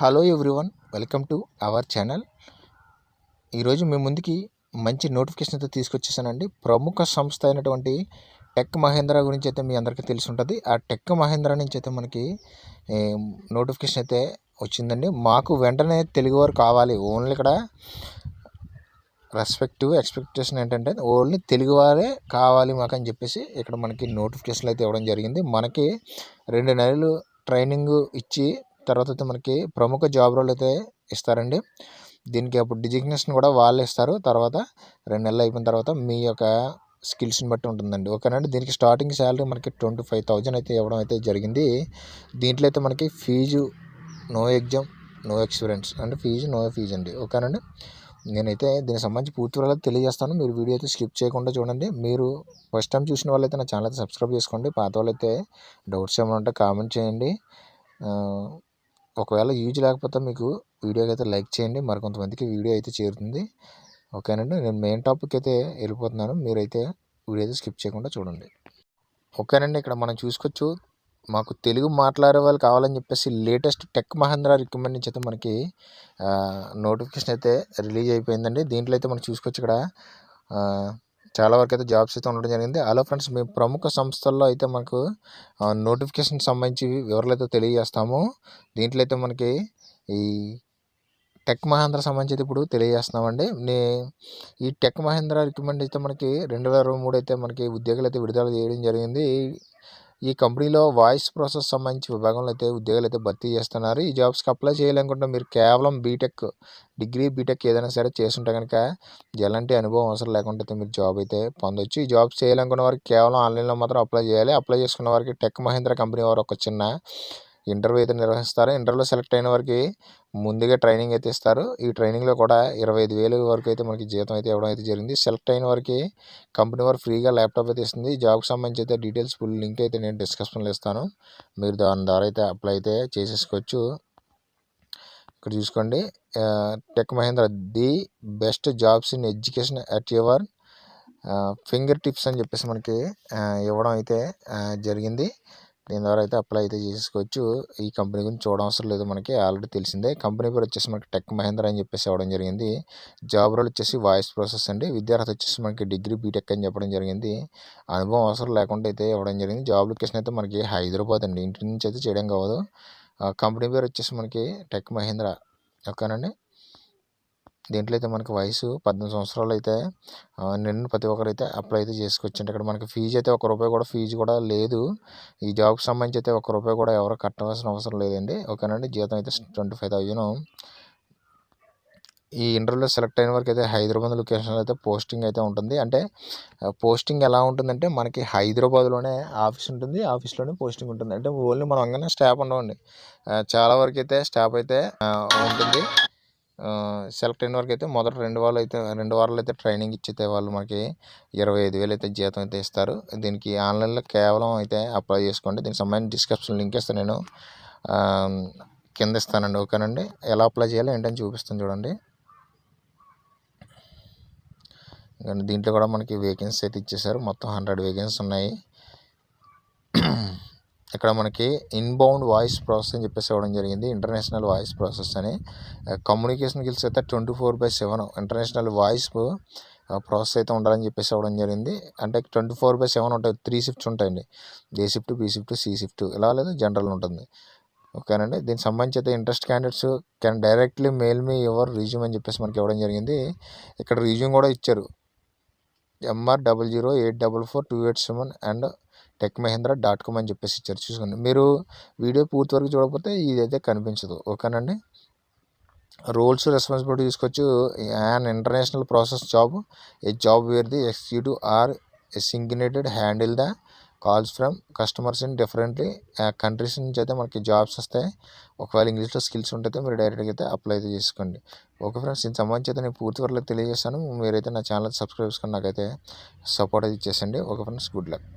Hello everyone, welcome to our channel. ఈరోజు మీ ముందుకి మంచి నోటిఫికేషన్ అయితే తీసుకొచ్చేసానండి. ప్రముఖ సంస్థ అయినటువంటి టెక్ మహేంద్ర గురించి అయితే మీ అందరికీ తెలిసి ఉంటుంది. ఆ టెక్ మహేంద్ర నుంచి అయితే మనకి నోటిఫికేషన్ అయితే వచ్చిందండి. మాకు వెంటనే తెలుగువారు కావాలి. ఓన్లీ ఇక్కడ ఎక్స్పెక్టేషన్ ఏంటంటే ఓన్లీ తెలుగువారే కావాలి మాకు అని చెప్పేసి ఇక్కడ మనకి నోటిఫికేషన్ అయితే ఇవ్వడం జరిగింది. మనకి 2 నెలలు ట్రైనింగ్ ఇచ్చి తర్వాత అయితే మనకి ప్రముఖ జాబ్ రోల్ అయితే ఇస్తారండి. దీనికి అప్పుడు డిజిగ్నేషన్ కూడా వాళ్ళే ఇస్తారు. తర్వాత 2 నెలలు అయిపోయిన తర్వాత మీ యొక్క స్కిల్స్ని బట్టి ఉంటుందండి. ఓకేనండి. దీనికి స్టార్టింగ్ శాలరీ మనకి 25,000 అయితే ఇవ్వడం అయితే జరిగింది. దీంట్లో అయితే మనకి fee no exam no experience అంటే నో ఫీజు అండి. ఓకేనండి. నేనైతే దీనికి సంబంధించి పూర్తి వివరాలు తెలియజేస్తాను. మీరు వీడియో అయితే స్కిప్ చేయకుండా చూడండి. మీరు ఫస్ట్ టైం చూసిన వాళ్ళైతే నా ఛానల్ అయితే సబ్స్క్రైబ్ చేసుకోండి. పాత వాళ్ళైతే డౌట్స్ ఏమైనా ఉంటే కామెంట్ చేయండి. ఒకవేళ యూజ్ లేకపోతే మీకు వీడియోకి అయితే లైక్ చేయండి. మరికొంతమందికి వీడియో అయితే చేరుతుంది. ఓకేనండి. నేను మెయిన్ టాపిక్ అయితే వెళ్ళిపోతున్నాను. మీరైతే వీడియో అయితే స్కిప్ చేయకుండా చూడండి. ఓకేనండి. ఇక్కడ మనం చూసుకోవచ్చు, మాకు తెలుగు మాట్లాడే వాళ్ళు కావాలని చెప్పేసి లేటెస్ట్ టెక్ మహేంద్ర రికమెండ్ నుంచి అయితే మనకి నోటిఫికేషన్ అయితే రిలీజ్ అయిపోయిందండి. దీంట్లో అయితే మనం చూసుకోవచ్చు, ఇక్కడ చాలా వరకు అయితే జాబ్స్ అయితే ఉండడం జరిగింది. హలో ఫ్రెండ్స్, మేము ప్రముఖ సంస్థల్లో అయితే మనకు నోటిఫికేషన్ సంబంధించి వివరాలు అయితే తెలియజేస్తాము. దీంట్లో అయితే మనకి ఈ టెక్ మహేంద్ర సంబంధించి అయితే ఇప్పుడు తెలియజేస్తున్నామండి. ఈ టెక్ మహేంద్ర రికమెండ్ అయితే మనకి 2023 అయితే మనకి ఉద్యోగాలు అయితే విడుదల చేయడం జరిగింది. ఈ కంపెనీలో వాయిస్ ప్రాసెస్ సంబంధించి విభాగంలో అయితే ఉద్యోగాలు అయితే భర్తీ చేస్తున్నారు. ఈ జాబ్స్కి అప్లై చేయాలనుకుంటే మీరు కేవలం బీటెక్ ఏదైనా సరే చేస్తుంటే కనుక ఎలాంటి అనుభవం అవసరం లేకుండా అయితే మీరు జాబ్ అయితే పొందొచ్చు. ఈ జాబ్స్ చేయాలనుకున్న వారికి కేవలం ఆన్లైన్లో మాత్రం అప్లై చేయాలి. అప్లై చేసుకున్న వారికి టెక్ మహేంద్ర కంపెనీ వారు ఒక చిన్న ఇంటర్వ్యూ అయితే నిర్వహిస్తారు. ఇంటర్వ్యూలో సెలెక్ట్ అయిన వారికి ముందుగా ట్రైనింగ్ అయితే ఇస్తారు. ఈ ట్రైనింగ్లో కూడా 25,000 వరకు అయితే మనకి జీతం అయితే ఇవ్వడం అయితే జరిగింది. సెలెక్ట్ అయిన వారికి కంపెనీ వారు ఫ్రీగా ల్యాప్టాప్ అయితే ఇస్తుంది. జాబ్కి సంబంధించి అయితే డీటెయిల్స్ ఫుల్ లింక్ అయితే నేను డిస్క్రిప్షన్లో ఇస్తాను. మీరు దాని ద్వారా అయితే అప్లై అయితే చేసేసుకోవచ్చు. ఇక్కడ చూసుకోండి, tech Mahendra the best jobs in education at your fingertips అని చెప్పేసి మనకి ఇవ్వడం అయితే జరిగింది. దీని ద్వారా అయితే అప్లై అయితే చేసుకోవచ్చు. ఈ కంపెనీ గురించి చూడవసరం లేదు, మనకి ఆల్రెడీ తెలిసిందే. కంపెనీ పేరు వచ్చేసి మనకి టెక్ మహేంద్ర అని చెప్పేసి ఇవ్వడం జరిగింది. జాబ్ రోల్ వచ్చేసి వాయిస్ ప్రాసెస్ అండి. విద్యార్హత వచ్చేసి మనకి డిగ్రీ బీటెక్ అని చెప్పడం జరిగింది. అనుభవం అవసరం లేకుండా అయితే ఇవ్వడం జరిగింది. జాబ్ లొకేషన్ అయితే మనకి హైదరాబాద్ అండి. ఇంటి నుంచి అయితే చేయడం కావదు. కంపెనీ పేరు వచ్చేసి మనకి టెక్ మహేంద్ర. ఓకేనండి. దీంట్లో అయితే మనకి వయసు 18 సంవత్సరాలు అయితే నిన్న ప్రతి ఒక్కరైతే అప్లై అయితే చేసుకోవచ్చు. అంటే ఇక్కడ మనకి ఫీజు అయితే ఫీజు కూడా లేదు. ఈ జాబ్కి సంబంధించి అయితే ₹1 కూడా ఎవరు కట్టవలసిన అవసరం లేదండి. ఓకేనండి. జీతం అయితే 25,000. ఈ ఇంటర్వ్యూలో సెలెక్ట్ అయిన వరకు అయితే హైదరాబాద్ లొకేషన్లో అయితే పోస్టింగ్ అయితే ఉంటుంది. అంటే పోస్టింగ్ ఎలా ఉంటుందంటే మనకి హైదరాబాద్లోనే ఆఫీస్ ఉంటుంది. ఆఫీస్లోనే పోస్టింగ్ ఉంటుంది. అంటే ఓన్లీ మనం అంగనే స్టాఫ్ ఉండవండి, చాలా వరకు అయితే స్టాఫ్ అయితే ఉంటుంది. సెలెక్ట్ అయిన వరకు అయితే మొదటి 2 వారాలు అయితే ట్రైనింగ్ ఇచ్చితే వాళ్ళు మనకి 25,000 అయితే జీతం అయితే ఇస్తారు. దీనికి ఆన్లైన్లో కేవలం అయితే అప్లై చేసుకోండి. దీనికి సంబంధించిన డిస్క్రిప్షన్ లింక్ ఇస్తాను, నేను కింద ఇస్తానండి. ఓకేనండి. ఎలా అప్లై చేయాలో ఏంటని చూపిస్తాను చూడండి. దీంట్లో కూడా మనకి వేకెన్సీ అయితే ఇచ్చేసారు. మొత్తం 100 వేకెన్సీ ఉన్నాయి. ఇక్కడ మనకి ఇన్బౌండ్ వాయిస్ ప్రాసెస్ అని చెప్పేసి ఇవ్వడం జరిగింది. ఇంటర్నేషనల్ వాయిస్ ప్రాసెస్ అని కమ్యూనికేషన్ స్కిల్స్ అయితే 24/7 ఇంటర్నేషనల్ వాయిస్ ప్రాసెస్ అయితే ఉండాలని చెప్పేసి ఇవ్వడం జరిగింది. అంటే 24/7 ఉంటాయి. 3 షిఫ్ట్స్ ఉంటాయండి. A shift, B shift, C shift, ఇలా లేదా జనరల్ ఉంటుంది. ఓకేనండి. దీనికి సంబంధించి అయితే interest candidates can directly mail me your resume అని చెప్పేసి మనకి ఇవ్వడం జరిగింది. ఇక్కడ రిజ్యూమ్ కూడా ఇచ్చారు. MR00844287 అండ్ techmahindra.com అని చెప్పేసి ఇచ్చారు. చూసుకోండి. మీరు వీడియో పూర్తి వరకు చూడకపోతే ఇదైతే కనిపించదు. ఓకేనండి. రోల్స్ రెస్పాన్సిబిలిటీ తీసుకోవచ్చు. And international process job, a job where the executive are designated handle the calls from customers in differently countries నుంచి అయితే మనకి జాబ్స్ వస్తాయి. ఒకవేళ ఇంగ్లీష్లో స్కిల్స్ ఉంటే మీరు డైరెక్ట్గా అయితే అప్లై అయితే చేసుకోండి. ఓకే ఫ్రెండ్స్, దీనికి సంబంధించి అయితే నేను పూర్తి వరకు తెలియజేస్తాను. మీరైతే నా ఛానల్ సబ్స్క్రైబ్ చేసుకొని నాకైతే సపోర్ట్ అయితే ఇచ్చేసండి. Okay friends, good luck.